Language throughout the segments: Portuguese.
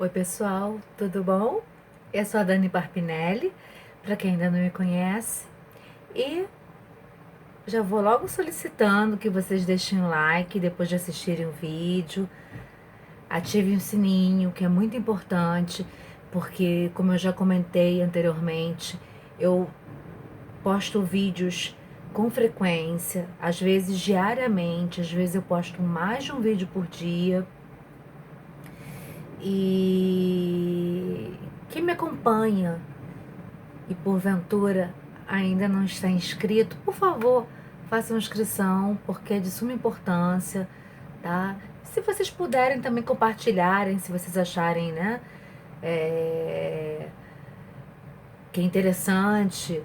Oi pessoal, tudo bom? Eu sou a Dani Parpinelli, para quem ainda não me conhece, e já vou logo solicitando que vocês deixem um like depois de assistirem o vídeo, ativem o sininho, que é muito importante, porque como eu já comentei anteriormente, eu posto vídeos com frequência, às vezes diariamente, às vezes eu posto mais de um vídeo por dia. E quem me acompanha e porventura ainda não está inscrito, por favor, faça uma inscrição, porque é de suma importância, tá? Se vocês puderem também compartilharem, se vocês acharem, né, que é interessante,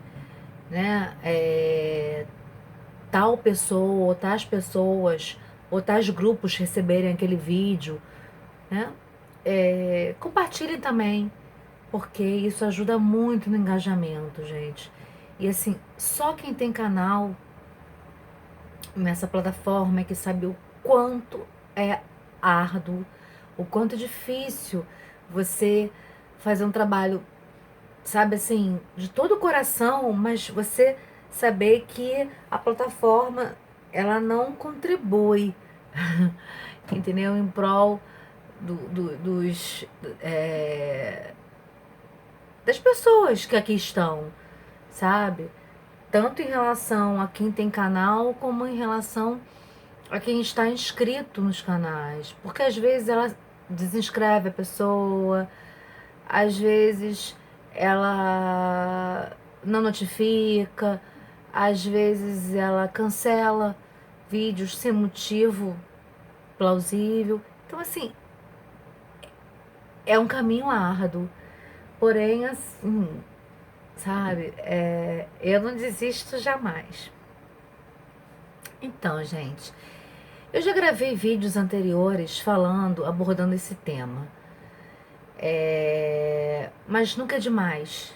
né, tal pessoa, ou tais pessoas, ou tais grupos receberem aquele vídeo, né, compartilhem também, porque isso ajuda muito no engajamento, gente. E assim, só quem tem canal nessa plataforma é que sabe o quanto é árduo, o quanto é difícil você fazer um trabalho, sabe assim, de todo o coração, mas você saber que a plataforma ela não contribui, entendeu? Em prol dos das pessoas que aqui estão, sabe? Tanto em relação a quem tem canal, como em relação a quem está inscrito nos canais. Porque às vezes ela desinscreve a pessoa, às vezes ela não notifica, às vezes ela cancela vídeos sem motivo plausível. Então, assim, é um caminho árduo. Porém, assim, sabe, eu não desisto jamais. Então, gente, eu já gravei vídeos anteriores falando, abordando esse tema. Mas nunca é demais,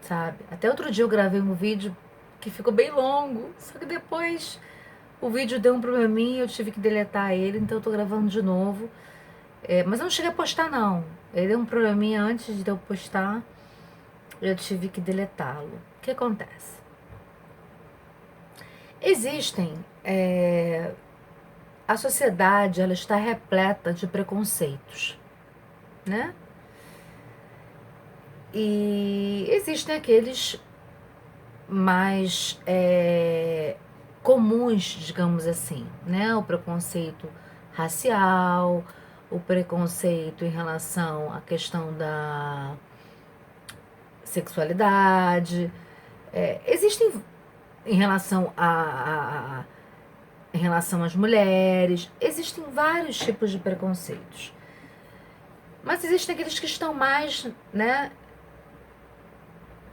sabe? Até outro dia eu gravei um vídeo que ficou bem longo, só que depois o vídeo deu um probleminha, eu tive que deletar ele, então eu tô gravando de novo. Mas eu não cheguei a postar, não. Ele deu um probleminha antes de eu postar, eu tive que deletá-lo. O que acontece? Existem a sociedade, ela está repleta de preconceitos, né? E existem aqueles mais comuns, digamos assim, né? O preconceito racial, o preconceito em relação à questão da sexualidade, existem em relação em relação às mulheres, existem vários tipos de preconceitos. Mas existem aqueles que estão mais, né,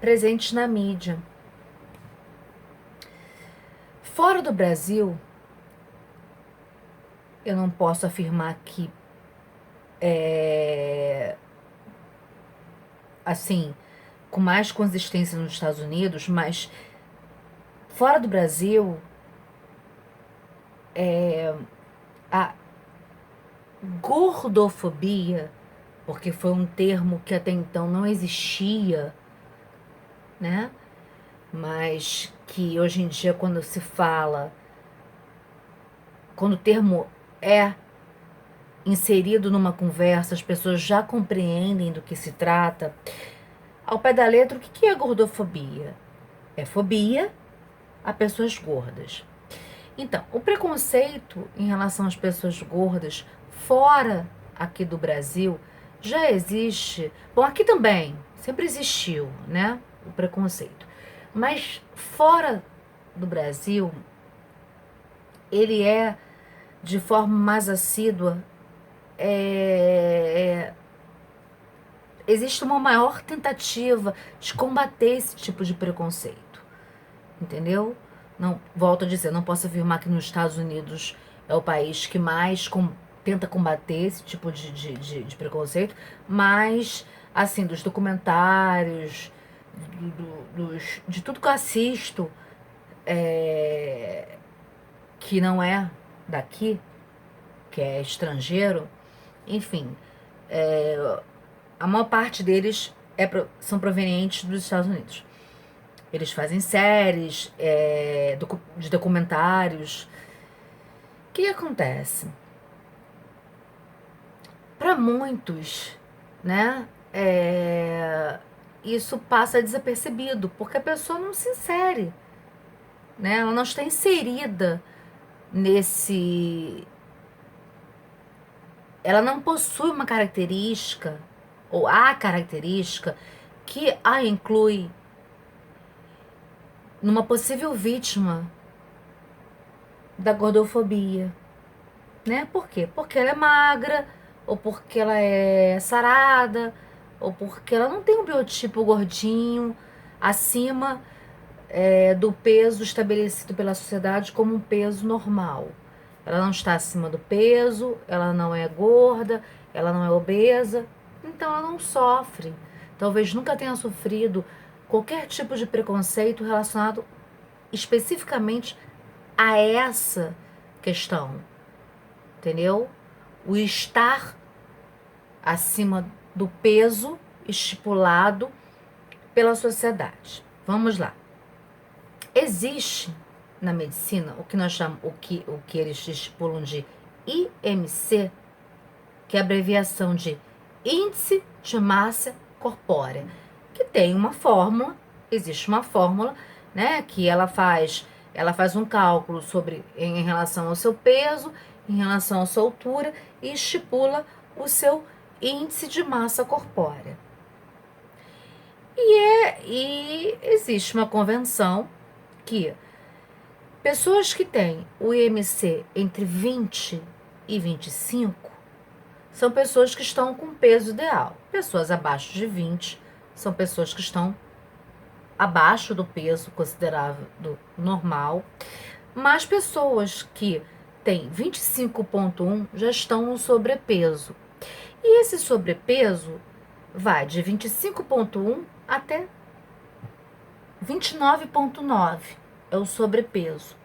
presentes na mídia. Fora do Brasil, eu não posso afirmar que assim, com mais consistência nos Estados Unidos, mas fora do Brasil, a gordofobia, porque foi um termo que até então não existia, né? Mas que hoje em dia, quando se fala, quando o termo é inserido numa conversa, as pessoas já compreendem do que se trata. Ao pé da letra, o que é gordofobia? É fobia a pessoas gordas. Então, o preconceito em relação às pessoas gordas fora aqui do Brasil já existe. Bom, aqui também sempre existiu, né? O preconceito. Mas fora do Brasil, ele é de forma mais assídua. Existe uma maior tentativa de combater esse tipo de preconceito, entendeu? Não, volto a dizer, não posso afirmar que nos Estados Unidos é o país que mais tenta combater esse tipo de preconceito, mas, assim, dos documentários, de tudo que eu assisto, que não é daqui, que é estrangeiro, enfim, A maior parte deles são provenientes dos Estados Unidos. Eles fazem séries de documentários. O que acontece? Para muitos, né, isso passa desapercebido, porque a pessoa não se insere, né? Ela não está inserida nesse... Ela não possui uma característica, ou a característica, que a inclui numa possível vítima da gordofobia, né? Por quê? Porque ela é magra, ou porque ela é sarada, ou porque ela não tem um biotipo gordinho acima do peso estabelecido pela sociedade como um peso normal. Ela não está acima do peso, ela não é gorda, ela não é obesa, então ela não sofre. Talvez nunca tenha sofrido qualquer tipo de preconceito relacionado especificamente a essa questão, entendeu? O estar acima do peso estipulado pela sociedade. Vamos lá. Existe na medicina o que nós chamamos, o que eles estipulam de IMC, que é a abreviação de Índice de Massa Corpórea, que tem uma fórmula, existe uma fórmula, né, que ela faz um cálculo em relação ao seu peso, em relação à sua altura, e estipula o seu índice de massa corpórea. E existe uma convenção que pessoas que têm o IMC entre 20 e 25 são pessoas que estão com peso ideal. Pessoas abaixo de 20 são pessoas que estão abaixo do peso considerável do normal. Mas pessoas que têm 25,1 já estão no sobrepeso. E esse sobrepeso vai de 25,1 até 29,9. É o sobrepeso.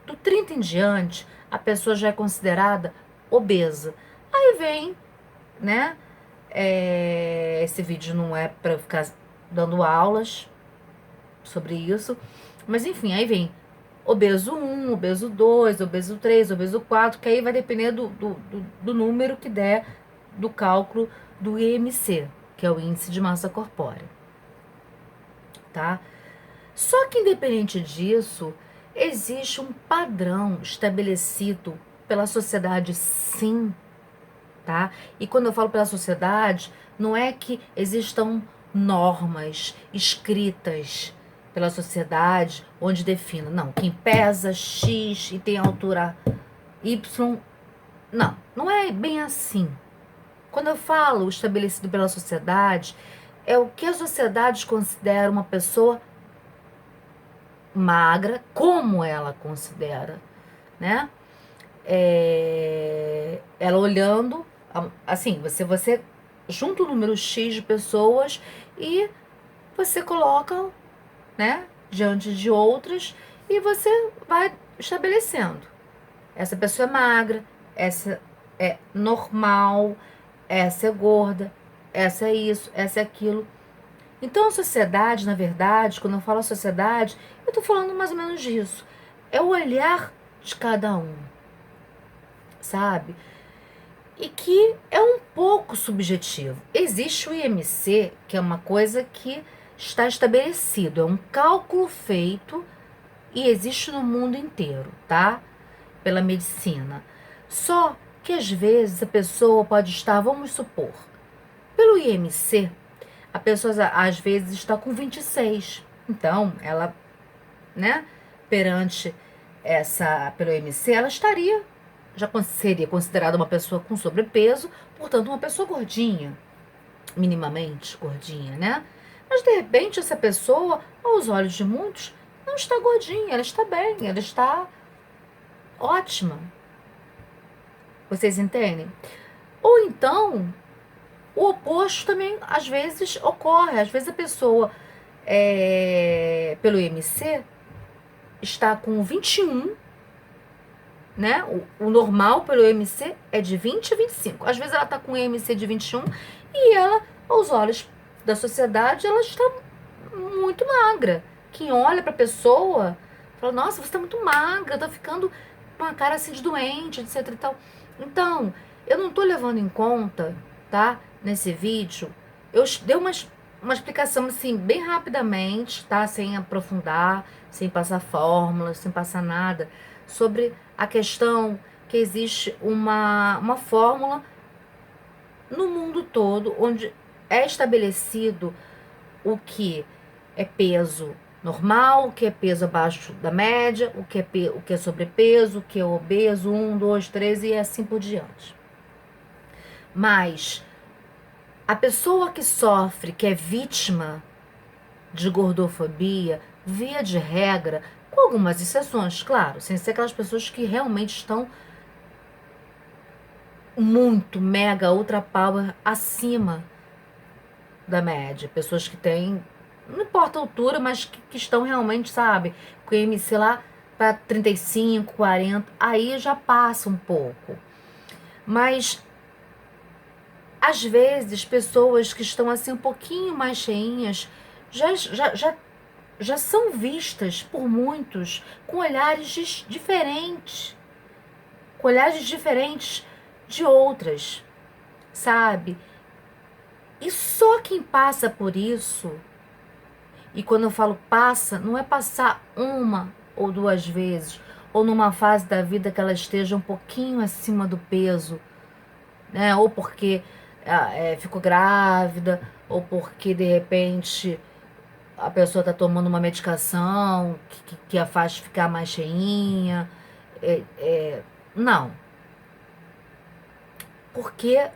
Do 30 em diante, a pessoa já é considerada obesa. Aí vem, né? Esse vídeo não é para eu ficar dando aulas sobre isso. Mas enfim, aí vem obeso 1, obeso 2, obeso 3, obeso 4, que aí vai depender do número que der do cálculo do IMC, que é o Índice de Massa Corpórea. Tá? Só que independente disso, existe um padrão estabelecido pela sociedade, sim, tá? E quando eu falo pela sociedade, não é que existam normas escritas pela sociedade onde defina, não, quem pesa X e tem altura Y, não é bem assim. Quando eu falo estabelecido pela sociedade, é o que a sociedade considera uma pessoa magra, como ela considera, né? Ela olhando, assim, você junta o número X de pessoas e você coloca, né, diante de outras e você vai estabelecendo. Essa pessoa é magra, essa é normal, essa é gorda, essa é isso, essa é aquilo. Então a sociedade, na verdade, quando eu falo sociedade, eu tô falando mais ou menos disso. É o olhar de cada um, sabe? E que é um pouco subjetivo. Existe o IMC, que é uma coisa que está estabelecido, é um cálculo feito e existe no mundo inteiro, tá? Pela medicina. Só que às vezes a pessoa pode estar, vamos supor, pelo IMC, a pessoa às vezes está com 26. Então, ela, né, perante pelo IMC, ela seria considerada uma pessoa com sobrepeso, portanto, uma pessoa gordinha, minimamente gordinha, né? Mas, de repente, essa pessoa, aos olhos de muitos, não está gordinha, ela está bem, ela está ótima. Vocês entendem? Ou então, o oposto também, às vezes, ocorre. Às vezes a pessoa, pelo IMC, está com 21 né? O normal pelo IMC é de 20 a 25. Às vezes ela tá com IMC de 21 e ela, aos olhos da sociedade, ela está muito magra. Quem olha pra pessoa fala, nossa, você tá muito magra, tá ficando com uma cara assim de doente, etc e tal. Então, eu não tô levando em conta, tá? Nesse vídeo, eu dei uma explicação assim, bem rapidamente, tá? Sem aprofundar, sem passar fórmulas, sem passar nada, sobre a questão que existe uma fórmula no mundo todo, onde é estabelecido o que é peso normal, o que é peso abaixo da média, o que é sobrepeso, o que é obeso, 1, 2, 3 e assim por diante. Mas a pessoa que sofre, que é vítima de gordofobia, via de regra, com algumas exceções, claro, sem ser aquelas pessoas que realmente estão muito, mega, ultra power acima da média. Pessoas que têm, não importa a altura, mas que estão realmente, sabe, com o IMC lá para 35, 40, aí já passa um pouco. Mas, às vezes, pessoas que estão assim um pouquinho mais cheinhas já são vistas por muitos com olhares diferentes, com olhares diferentes de outras, sabe? E só quem passa por isso, e quando eu falo passa, não é passar uma ou duas vezes, ou numa fase da vida que ela esteja um pouquinho acima do peso, né? Ou porque ficou grávida, ou porque de repente a pessoa está tomando uma medicação que a faz ficar mais cheinha. Não, porque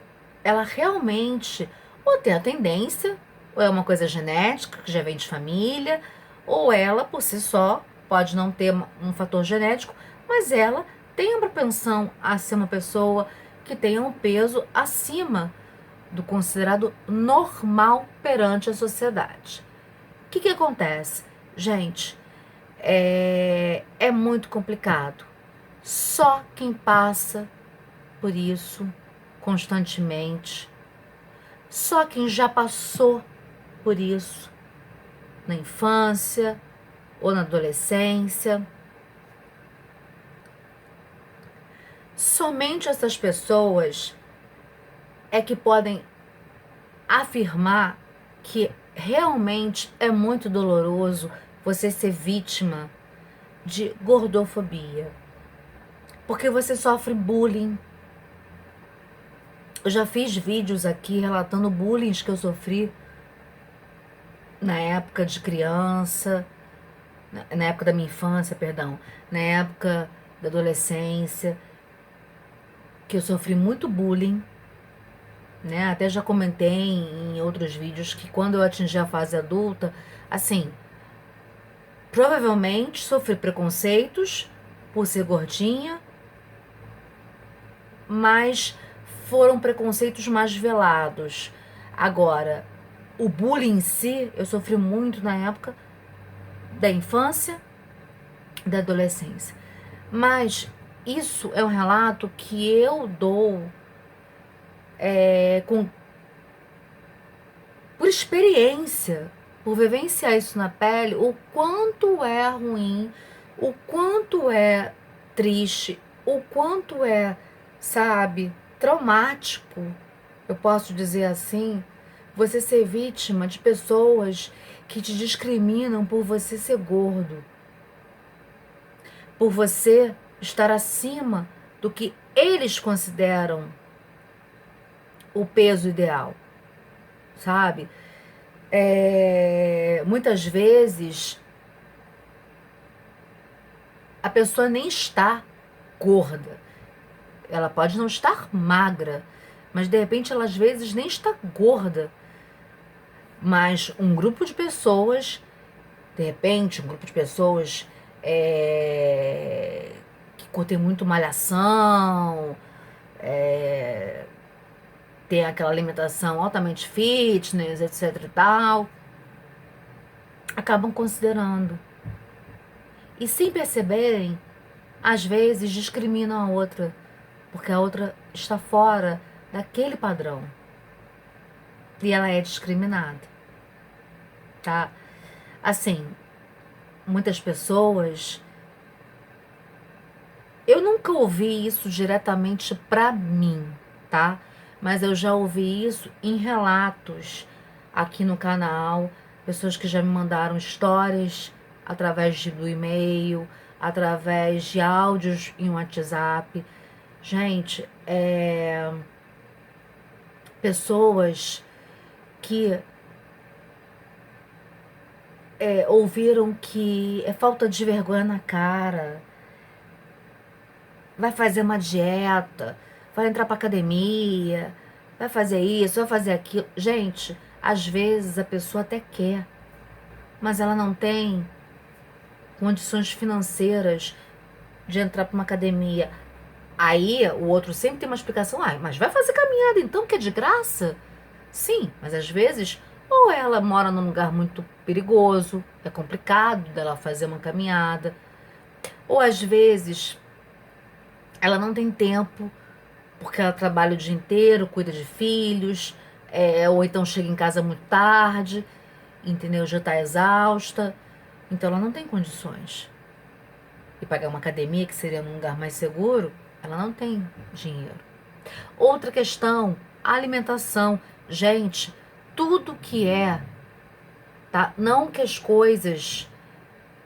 ela realmente ou tem a tendência, ou é uma coisa genética que já vem de família, ou ela por si só pode não ter um fator genético, mas ela tem uma propensão a ser uma pessoa que tenha um peso acima do considerado normal perante a sociedade. O que acontece? Gente, é muito complicado. Só quem passa por isso constantemente, só quem já passou por isso na infância ou na adolescência, somente essas pessoas é que podem afirmar que realmente é muito doloroso você ser vítima de gordofobia, porque você sofre bullying. Eu já fiz vídeos aqui relatando bullying que eu sofri na época de criança, na época da minha infância, perdão, na época da adolescência, que eu sofri muito bullying, né? Até já comentei em outros vídeos que quando eu atingi a fase adulta, assim, provavelmente sofri preconceitos por ser gordinha, mas foram preconceitos mais velados. Agora, o bullying em si, eu sofri muito na época da infância, da adolescência. Mas isso é um relato que eu dou por experiência, por vivenciar isso na pele, o quanto é ruim, o quanto é triste, o quanto é, sabe, traumático, eu posso dizer assim, você ser vítima de pessoas que te discriminam por você ser gordo, por você estar acima do que eles consideram o peso ideal, sabe? Muitas vezes a pessoa nem está gorda, ela pode não estar magra, mas de repente ela às vezes nem está gorda, mas um grupo de pessoas, de repente um grupo de pessoas que curtem muito malhação, tem aquela alimentação altamente fitness, etc e tal, acabam considerando. E sem perceberem, às vezes discriminam a outra, porque a outra está fora daquele padrão e ela é discriminada, tá? Assim, muitas pessoas, eu nunca ouvi isso diretamente pra mim, tá? Mas eu já ouvi isso em relatos aqui no canal, pessoas que já me mandaram histórias através do e-mail, através de áudios em WhatsApp. Gente, pessoas que ouviram que é falta de vergonha na cara, vai fazer uma dieta, vai entrar pra academia, vai fazer isso, vai fazer aquilo. Gente, às vezes a pessoa até quer, mas ela não tem condições financeiras de entrar pra uma academia. Aí o outro sempre tem uma explicação, mas vai fazer caminhada então, que é de graça? Sim, mas às vezes ou ela mora num lugar muito perigoso, é complicado dela fazer uma caminhada, ou às vezes ela não tem tempo, porque ela trabalha o dia inteiro, cuida de filhos, ou então chega em casa muito tarde, entendeu? Já está exausta, então ela não tem condições. E pagar uma academia, que seria num lugar mais seguro, ela não tem dinheiro. Outra questão, a alimentação. Gente, tudo que tá? Não que as coisas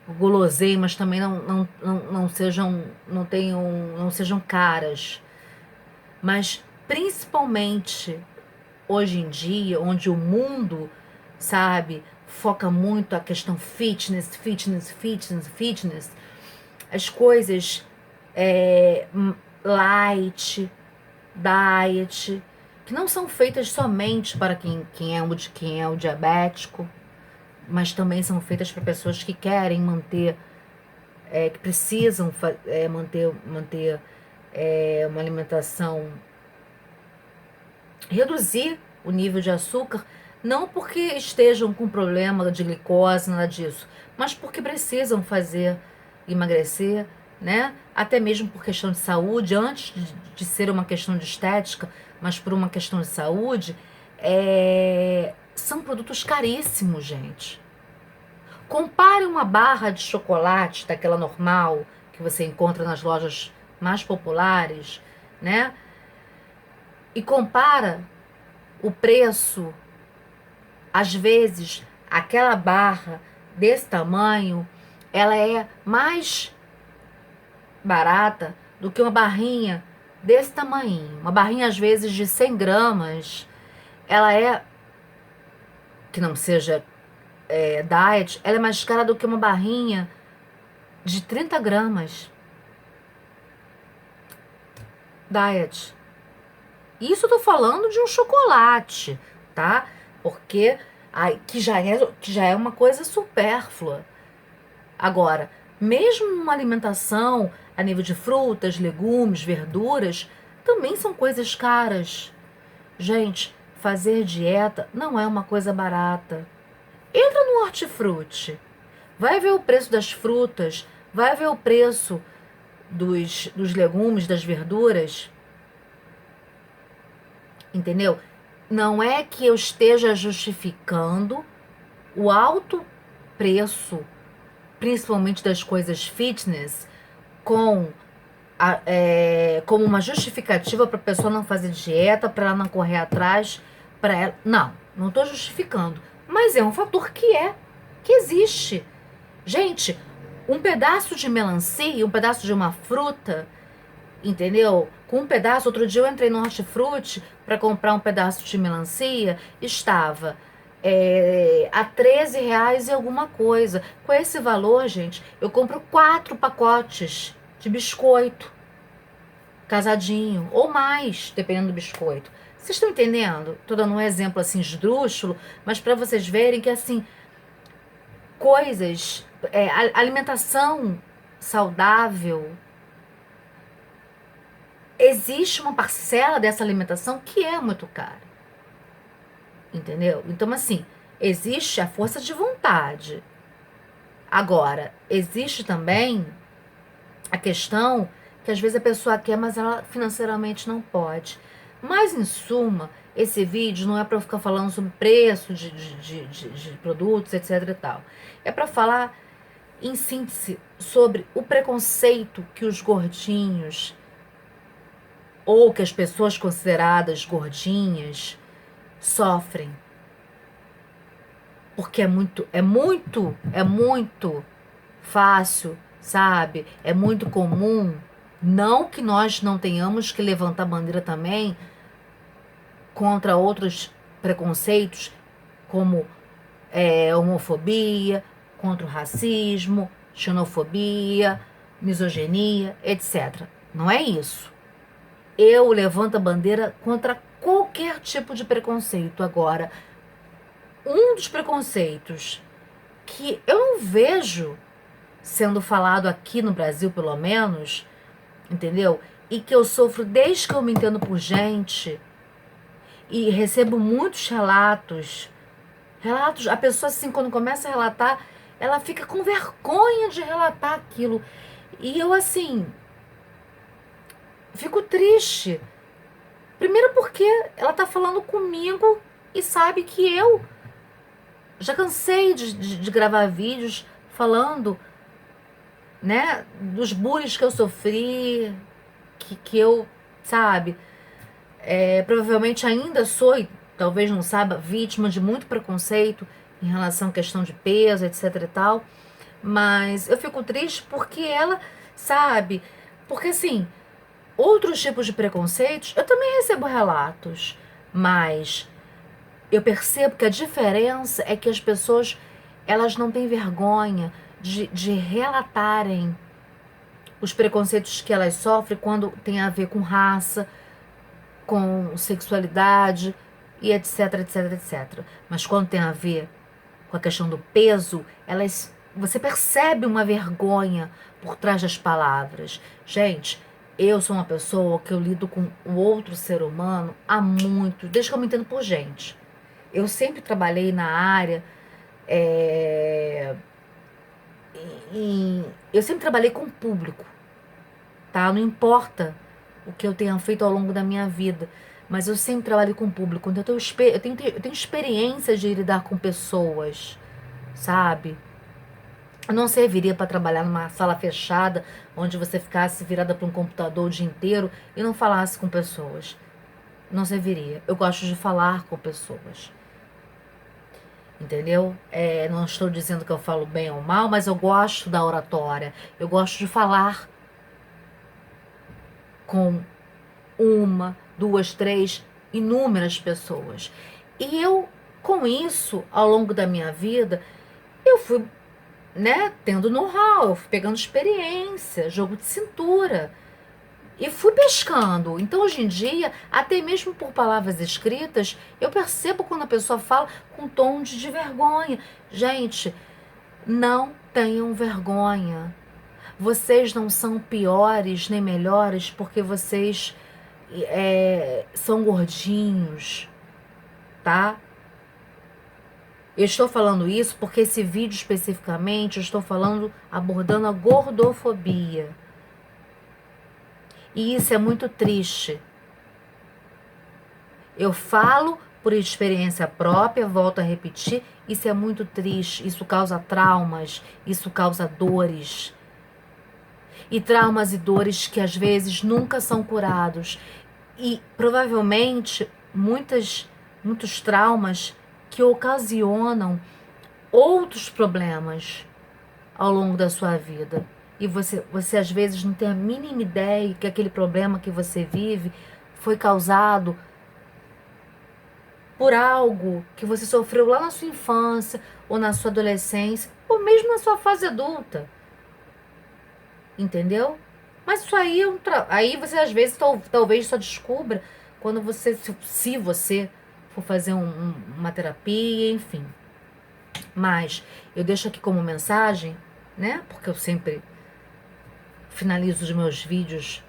guloseimas também não sejam, não sejam caras, mas principalmente hoje em dia, onde o mundo, sabe, foca muito a questão fitness, fitness, fitness, fitness, as coisas light, diet, que não são feitas somente para quem é o diabético, mas também são feitas para pessoas que querem manter, que precisam manter uma alimentação, reduzir o nível de açúcar, não porque estejam com problema de glicose, nada disso, mas porque precisam emagrecer, né? Até mesmo por questão de saúde, antes de ser uma questão de estética, mas por uma questão de saúde, são produtos caríssimos, gente. Compare uma barra de chocolate, daquela normal, que você encontra nas lojas mais populares, né? E compara o preço. Às vezes, aquela barra desse tamanho, ela é mais barata do que uma barrinha desse tamanho. Uma barrinha, às vezes, de 100 gramas, ela que não seja diet, ela é mais cara do que uma barrinha de 30 gramas. Diet. Isso eu tô falando de um chocolate, tá? Porque que já é uma coisa supérflua. Agora, mesmo uma alimentação a nível de frutas, legumes, verduras, também são coisas caras. Gente, fazer dieta não é uma coisa barata. Entra no hortifruti, vai ver o preço das frutas, vai ver o preço dos legumes, das verduras, entendeu? Não é que eu esteja justificando o alto preço, principalmente das coisas fitness, como uma justificativa para a pessoa não fazer dieta, para ela não correr atrás, para ela. Não estou justificando. Mas é um fator que existe. Gente, um pedaço de melancia, um pedaço de uma fruta, entendeu? Com um pedaço, outro dia eu entrei no Hortifruti para comprar um pedaço de melancia, estava a R$ 13 e alguma coisa. Com esse valor, gente, eu compro 4 pacotes de biscoito casadinho, ou mais, dependendo do biscoito. Vocês estão entendendo? Tô dando um exemplo assim esdrúxulo, mas para vocês verem que assim, coisas, alimentação saudável, existe uma parcela dessa alimentação que é muito cara. Entendeu? Então, assim, existe a força de vontade. Agora, existe também A questão é que às vezes a pessoa quer, mas ela financeiramente não pode. Mas, em suma, esse vídeo não é para ficar falando sobre preço de produtos, etc e tal. É para falar, em síntese, sobre o preconceito que os gordinhos ou que as pessoas consideradas gordinhas sofrem. Porque é muito fácil, sabe? É muito comum. Não que nós não tenhamos que levantar bandeira também contra outros preconceitos, como homofobia, contra o racismo, xenofobia, misoginia, etc. Não é isso. Eu levanto a bandeira contra qualquer tipo de preconceito. Agora, um dos preconceitos que eu não vejo sendo falado aqui no Brasil, pelo menos, entendeu? E que eu sofro desde que eu me entendo por gente e recebo muitos relatos. Relatos, a pessoa assim, quando começa a relatar, ela fica com vergonha de relatar aquilo. E eu assim, fico triste. Primeiro porque ela tá falando comigo e sabe que eu já cansei de gravar vídeos falando, né, dos bullies que eu sofri, que eu, sabe, provavelmente ainda sou, e talvez não saiba, vítima de muito preconceito em relação à questão de peso, etc e tal. Mas eu fico triste porque ela, sabe, porque assim, outros tipos de preconceitos, eu também recebo relatos, mas eu percebo que a diferença é que as pessoas, elas não têm vergonha de relatarem os preconceitos que elas sofrem quando tem a ver com raça, com sexualidade e etc, etc, etc. Mas quando tem a ver com a questão do peso, você percebe uma vergonha por trás das palavras. Gente, eu sou uma pessoa que eu lido com o outro ser humano há muito, desde que eu me entendo por gente. Eu sempre trabalhei na área, é, eu sempre trabalhei com o público, tá? Não importa o que eu tenha feito ao longo da minha vida, mas eu sempre trabalhei com o público. Então eu tenho experiência de lidar com pessoas, sabe? Eu não serviria para trabalhar numa sala fechada, onde você ficasse virada para um computador o dia inteiro e não falasse com pessoas. Não serviria. Eu gosto de falar com pessoas. Entendeu? Não estou dizendo que eu falo bem ou mal, mas eu gosto da oratória. Eu gosto de falar com uma, duas, três, inúmeras pessoas. E eu, com isso, ao longo da minha vida, eu fui, né, tendo know-how, eu fui pegando experiência, jogo de cintura. E fui pescando. Então, hoje em dia, até mesmo por palavras escritas, eu percebo quando a pessoa fala com tom de vergonha. Gente, não tenham vergonha. Vocês não são piores nem melhores porque vocês são gordinhos, tá? Eu estou falando isso porque esse vídeo especificamente eu estou falando, abordando a gordofobia. E isso é muito triste. Eu falo por experiência própria, volto a repetir, isso é muito triste, isso causa traumas, isso causa dores. E traumas e dores que às vezes nunca são curados. E provavelmente muitos traumas que ocasionam outros problemas ao longo da sua vida. E você às vezes não tem a mínima ideia que aquele problema que você vive foi causado por algo que você sofreu lá na sua infância, ou na sua adolescência, ou mesmo na sua fase adulta. Entendeu? Mas isso aí aí você às vezes talvez só descubra quando se você for fazer uma terapia, enfim. Mas eu deixo aqui como mensagem, né? Porque eu sempre finalizo os meus vídeos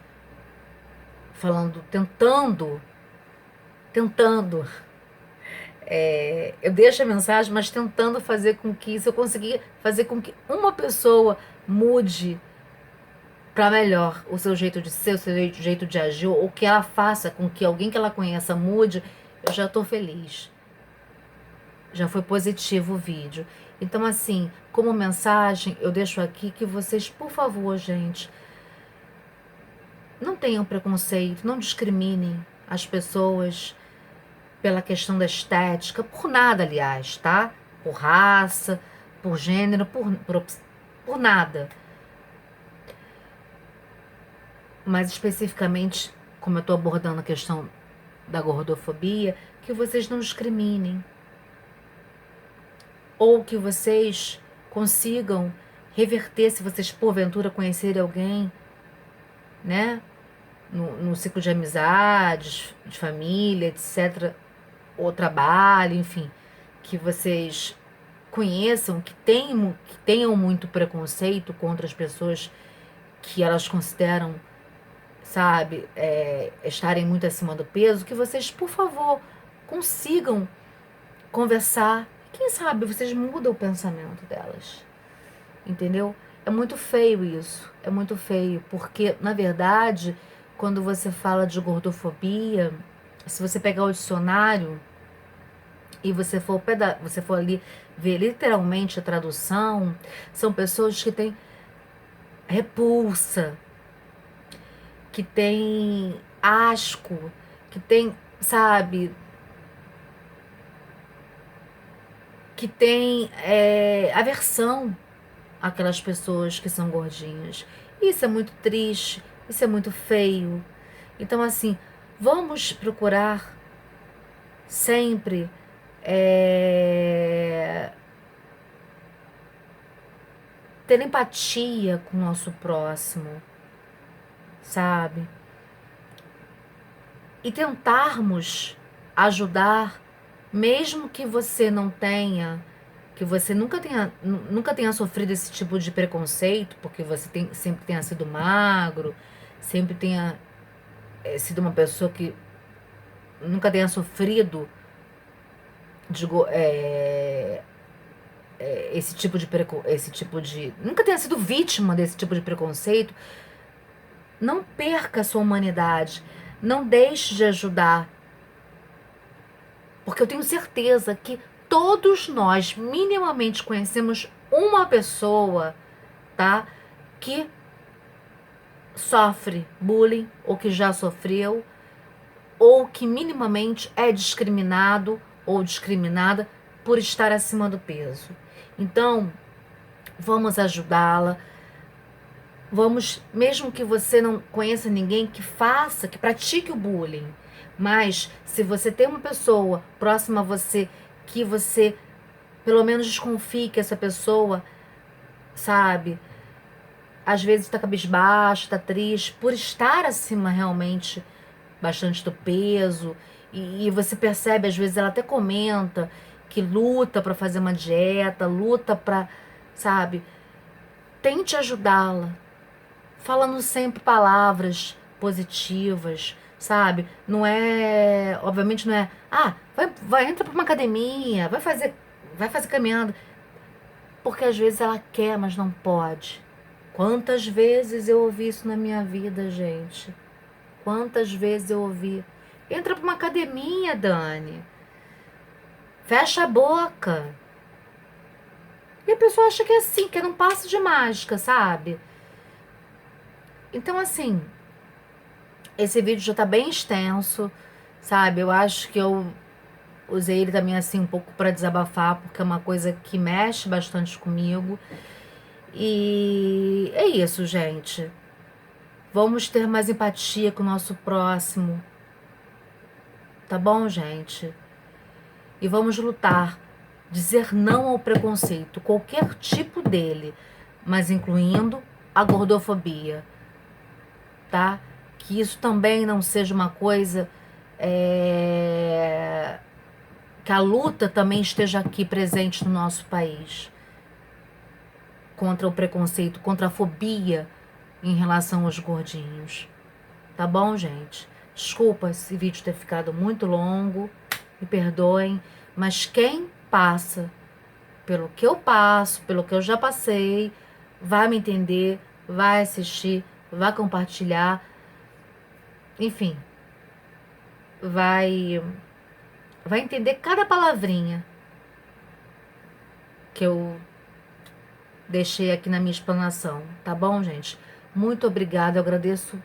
falando, tentando. Eu deixo a mensagem, mas tentando fazer com que, se eu conseguir fazer com que uma pessoa mude para melhor o seu jeito de ser, o seu jeito de agir, ou que ela faça com que alguém que ela conheça mude, eu já tô feliz. Já foi positivo o vídeo. Então, assim, como mensagem, eu deixo aqui que vocês, por favor, gente, não tenham preconceito, não discriminem as pessoas pela questão da estética, por nada, aliás, tá? Por raça, por gênero, por nada. Mas especificamente, como eu estou abordando a questão da gordofobia, que vocês não discriminem. Ou que vocês consigam reverter, se vocês porventura conhecerem alguém, né? No ciclo de amizades, de família, etc., ou trabalho, enfim, que vocês conheçam, que tenham muito preconceito contra as pessoas que elas consideram, sabe, estarem muito acima do peso, que vocês, por favor, consigam conversar. Quem sabe vocês mudam o pensamento delas, entendeu? É muito feio isso, é muito feio, porque, na verdade, quando você fala de gordofobia, se você pegar o dicionário e você for ali ver literalmente a tradução, são pessoas que têm repulsa, que têm asco, que têm, sabe, que têm aversão àquelas pessoas que são gordinhas. Isso é muito triste, isso é muito feio. Então, assim, vamos procurar sempre ter empatia com o nosso próximo, sabe? E tentarmos ajudar, mesmo que você não tenha, que você nunca tenha sofrido esse tipo de preconceito, porque você sempre tenha sido magro, sempre tenha sido uma pessoa que nunca tenha sofrido esse tipo de nunca tenha sido vítima desse tipo de preconceito. Não perca a sua humanidade, não deixe de ajudar, porque eu tenho certeza que todos nós minimamente conhecemos uma pessoa, tá, que sofre bullying ou que já sofreu, ou que minimamente é discriminado ou discriminada por estar acima do peso. Então, vamos ajudá-la. Vamos, mesmo que você não conheça ninguém que faça, que pratique o bullying, mas se você tem uma pessoa próxima a você que você pelo menos desconfie que essa pessoa, sabe, às vezes está cabisbaixo, está triste, por estar acima realmente bastante do peso, e você percebe, às vezes ela até comenta que luta para fazer uma dieta, luta para, sabe, tente ajudá-la, falando sempre palavras positivas, sabe? Não é, obviamente não é, entra para uma academia, vai fazer caminhada, porque às vezes ela quer, mas não pode. Quantas vezes eu ouvi isso na minha vida, gente? Quantas vezes eu ouvi? Entra para uma academia, Dani. Fecha a boca. E a pessoa acha que é assim, que é um passo de mágica, sabe? Então, assim, esse vídeo já tá bem extenso, sabe? Eu acho que eu usei ele também, assim, um pouco para desabafar, porque é uma coisa que mexe bastante comigo. E é isso, gente. Vamos ter mais empatia com o nosso próximo. Tá bom, gente? E vamos lutar, dizer não ao preconceito, qualquer tipo dele, mas incluindo a gordofobia, tá? Que isso também não seja uma coisa, que a luta também esteja aqui presente no nosso país, contra o preconceito, contra a fobia em relação aos gordinhos. Tá bom, gente? Desculpa esse vídeo ter ficado muito longo, me perdoem, mas quem passa pelo que eu passo, pelo que eu já passei, vai me entender, vai assistir, vai compartilhar, enfim, vai entender cada palavrinha que eu deixei aqui na minha explanação, tá bom, gente? Muito obrigada, eu agradeço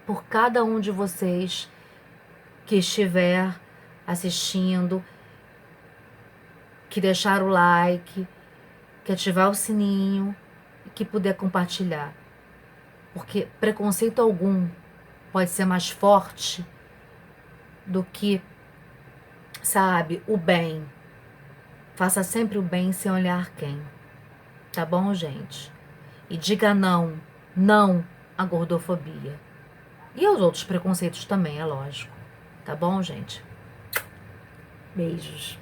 por cada um de vocês que estiver assistindo, que deixar o like, que ativar o sininho e que puder compartilhar. Porque preconceito algum pode ser mais forte do que, sabe, o bem. Faça sempre o bem sem olhar quem. Tá bom, gente? E diga não, não à gordofobia. E aos outros preconceitos também, é lógico. Tá bom, gente? Beijos.